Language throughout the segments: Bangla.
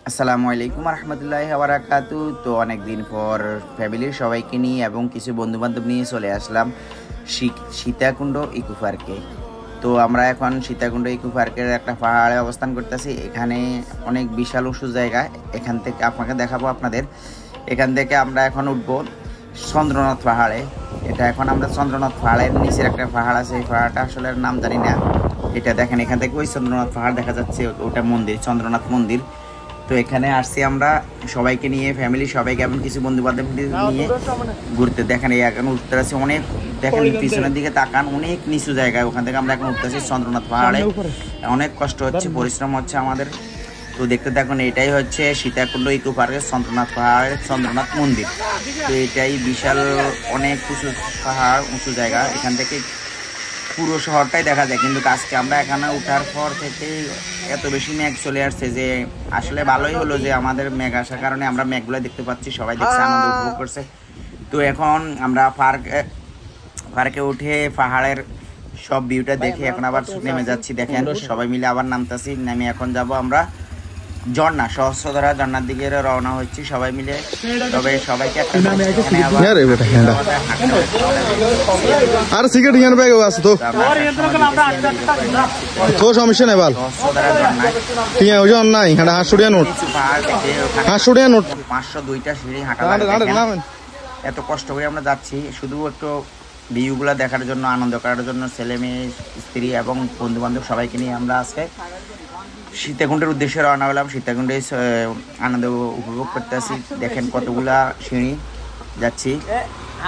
আসসালামু আলাইকুম রহমতুল্লাহি ওয়া বারাকাতুহু। তো অনেক দিন পর ফ্যামিলির সবাইকে নিয়ে এবং কিছু বন্ধুবান্ধব নিয়ে চলে আসলাম সীতাকুণ্ড ইকো পার্কে। তো আমরা এখন সীতাকুণ্ড ইকো পার্কের একটা পাহাড়ে অবস্থান করতেছি। এখানে অনেক বিশাল উঁচু জায়গা। এখান থেকে আপনাকে দেখাবো আপনাদের। এখান থেকে আমরা এখন উঠবো চন্দ্রনাথ পাহাড়ে। এটা এখন আমরা চন্দ্রনাথ পাহাড়ের নিচের একটা পাহাড় আছে, এই পাহাড়টা আসলে নাম জানি না। এটা দেখেন, এখান থেকে ওই চন্দ্রনাথ পাহাড় দেখা যাচ্ছে, ওটা মন্দির, চন্দ্রনাথ মন্দির। তো এখানে আসছি আমরা সবাইকে নিয়ে, ফ্যামিলি সবাইকে এবং কিছু বন্ধু বান্ধব নিয়ে ঘুরতে। দেখেন এই এখন উঠতে আসছি অনেক, দেখেন পিছনের দিকে তাকান, অনেক নিচু জায়গায়। ওখান থেকে আমরা এখন উঠতেছি চন্দ্রনাথ পাহাড়ে। অনেক কষ্ট হচ্ছে, পরিশ্রম হচ্ছে আমাদের। তো দেখতে দেখুন, এটাই হচ্ছে সীতাকুণ্ড ইকো পার্কের চন্দ্রনাথ পাহাড়ের চন্দ্রনাথ মন্দির। তো এটাই বিশাল অনেক উঁচু পাহাড়, উঁচু জায়গা। এখান থেকে পুরো শহরটাই দেখা যায়। কিন্তু আজকে আমরা এখানে ওঠার পর থেকে এত বেশি মেঘ চলে আসছে যে আসলে ভালোই হলো যে আমাদের মেঘ আসার কারণে আমরা মেঘগুলো দেখতে পাচ্ছি, সবাই দেখছে, আনন্দ উপভোগ করছে। তো এখন আমরা পার্কে উঠে পাহাড়ের সব ভিউটা দেখে এখন আবার নেমে যাচ্ছি। দেখেন সবাই মিলে আবার নামতাছি, নেমে এখন যাব আমরা ঝর্ণা, সহস্রধারা ঝর্ণার দিকে রওনা হচ্ছি সবাই মিলে। তবে সবাইকে একটা আর সিগারেট ইয়ান ব্যাগ আছে তো তো সমস্যা নাই বাল ঠিক আছে। ওজন নাই এটা 800 নোট, 800 নোট, 502টা সিঁড়ি হাঁটা লাগে। এত কষ্ট করে আমরা যাচ্ছি শুধু একটু ভিউগুলো দেখার জন্য, আনন্দ করার জন্য। ছেলে মেয়ে, স্ত্রী এবং বন্ধু বান্ধব সবাইকে নিয়ে আমরা আজকে সীতাকুণ্ডের উদ্দেশ্যে রওনা হলাম। সীতাকুণ্ডে আনন্দ উপভোগ করতে আসি। দেখেন কতগুলা সিঁড়ি যাচ্ছি।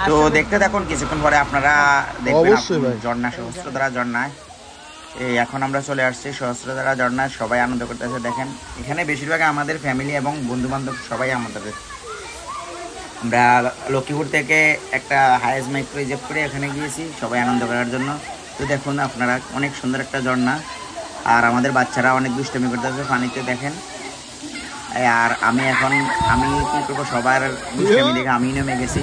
তো দেখতে থাকুন, কিছুক্ষণ পরে আপনারা দেখবেন ঝর্ণা, সহস্রধারা ঝর্ণায়। এখন আমরা চলে আসছি সহস্রধারা ঝর্ণায়, সবাই আনন্দ করতে আসে। দেখেন এখানে বেশিরভাগ আমাদের ফ্যামিলি এবং বন্ধু বান্ধব সবাই আমাদের। আমরা লক্ষ্মীপুর থেকে একটা হাইস মাইক্রো রিজার্ভ করে এখানে গিয়েছি সবাই আনন্দ করার জন্য। তো দেখুন আপনারা, অনেক সুন্দর একটা ঝর্ণা। আর আমাদের বাচ্চারা অনেক দুষ্টামি করতেছে পানিতে, দেখেন। আর আমি কি করবো, সবার দুষ্টামি দেখে আমি নেমে গেছি।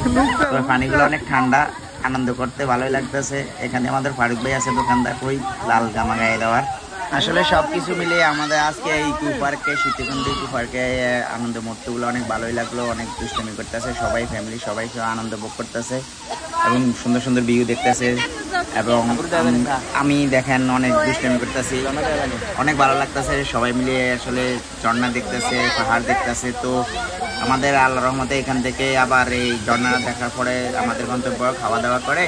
তবে পানিগুলো অনেক ঠান্ডা, আনন্দ করতে ভালোই লাগতেছে। এখানে আমাদের ফারুক ভাই আছে দোকানদার, ওই লাল জামা গায়ে দেওয়ার। আসলে সব কিছু মিলিয়ে আমাদের আজকে ইকো পার্কে, সীতাকুণ্ড ইকো পার্কে আনন্দ মুহূর্তগুলো অনেক ভালোই লাগলো। অনেক দুষ্টামি করতেছে সবাই, ফ্যামিলি সবাই আনন্দ ভোগ করতেছে এবং সুন্দর সুন্দর ভিউ দেখতেছে। এবং আমি দেখেন অনেক দুষ্টামি করতেছি, অনেক ভালো লাগতেছে। সবাই মিলে আসলে ঝর্ণা দেখতেছে, পাহাড় দেখতেছে। তো আমাদের আল্লাহর রহমতে এখান থেকে আবার এই ঝর্ণা দেখার পরে আমাদের গন্তব্য খাওয়া দাওয়া করে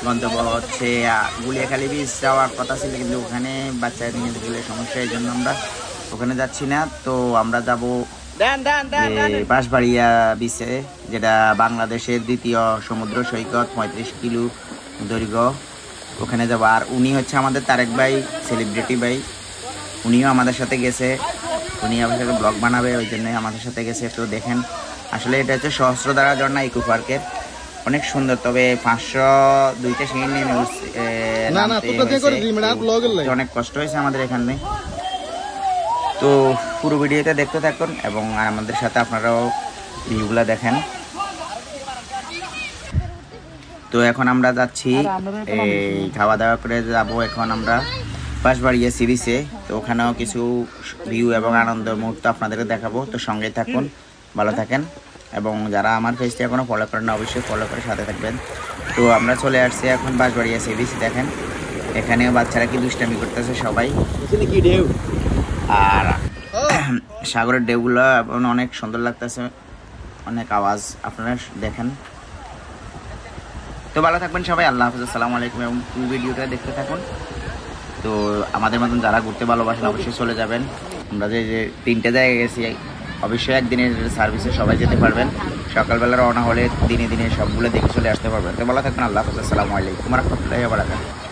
গন্তব্য হচ্ছে গুলিয়াখালী বীচ যাওয়ার কথা ছিল, কিন্তু ওখানে বাচ্চারা নিয়ে গেলে সমস্যা, এই জন্য আমরা ওখানে যাচ্ছি না। তো আমরা যাব বাঁশবাড়িয়া বিচে, যেটা বাংলাদেশের দ্বিতীয় সমুদ্র সৈকত, 35 কিলো দৈর্ঘ্য। ওখানে যাবো। আর উনি হচ্ছে আমাদের তারেক ভাই, সেলিব্রিটি ভাই, উনিও আমাদের সাথে গেছে। উনি আমাদের সাথে ব্লগ বানাবে, ওই জন্যই আমাদের সাথে গেছে। তো দেখেন আসলে এটা হচ্ছে সহস্রধারা ঝর্ণা ইকো পার্কের, অনেক সুন্দর। তবে 502টা সিঁড়ি নেমে অনেক কষ্ট হয়েছে আমাদের এখানে। তো পুরো ভিডিওটা দেখতে থাকুন এবং আমাদের সাথে আপনারাও ভিউগুলা দেখেন। তো এখন আমরা যাচ্ছি এই খাওয়া দাওয়া করে যাব এখন আমরা বাঁশবাড়িয়া সি বিচে। তো ওখানেও কিছু ভিউ এবং আনন্দের মুহূর্ত আপনাদের দেখাবো। তো সঙ্গে থাকুন, ভালো থাকেন এবং যারা আমার পেজটি এখনও ফলো করেন না অবশ্যই ফলো করে সাথে থাকবেন। তো আমরা চলে আসছি এখন বাঁশবাড়িয়া সি বিচ। দেখেন এখানেও বাচ্চারা কি দুষ্টামি করতেছে সবাই। আর সাগরের ঢেউগুলো অনেক সুন্দর লাগতেছে, অনেক আওয়াজ, আপনারা দেখেন। তো ভালো থাকবেন সবাই, আল্লাহ হাফেজ, আসসালামু আলাইকুম। এবং ফুল ভিডিওটা দেখতে থাকুন। তো আমাদের মতন যারা ঘুরতে ভালোবাসেন অবশ্যই চলে যাবেন। আমরা যে 3টে জায়গায় গেছি, অবশ্যই একদিনের সার্ভিসে সবাই যেতে পারবেন। সকালবেলা রওনা হলে দিনে দিনে সবগুলো দেখে চলে আসতে পারবেন। তো ভালো থাকবেন, আল্লাহ হাফেজ, আসসালামু আলাইকুম রহমতুল্লাহি ওয়া বারাকাতুহু।